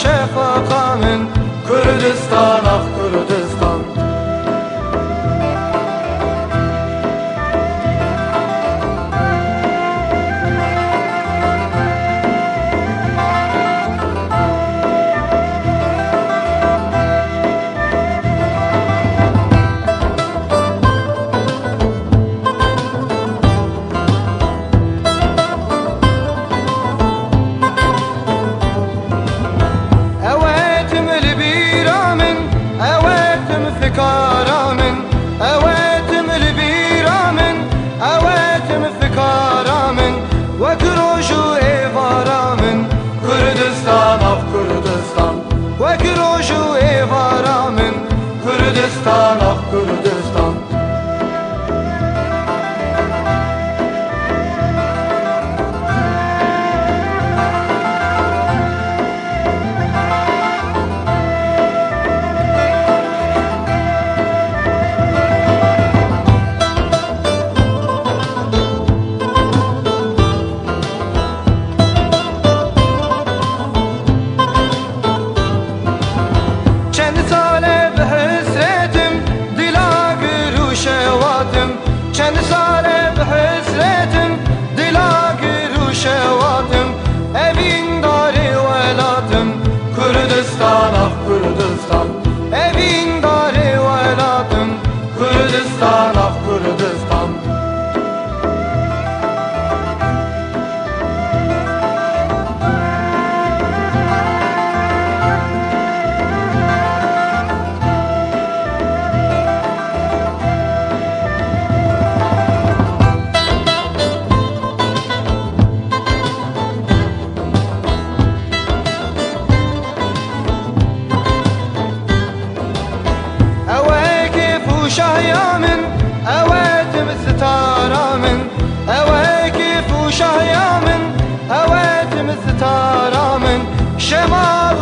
شفقة من كردستان أخ كردستان. فكارامن أواتم البيرامن أواتم فكارامن وكروجو إيفارامن كردستان أف كردستان وكروجو إيفارامن كردستان أف كردستان. Kendi sare bihesretim dila giru şevatim evin dari velatim Kürdistan ah Kürdistan evin dari velatim Kürdistan ah Kürdistan. شهيامن أواتم ستارامن أواكف وشهيامن أواتم ستارامن شمال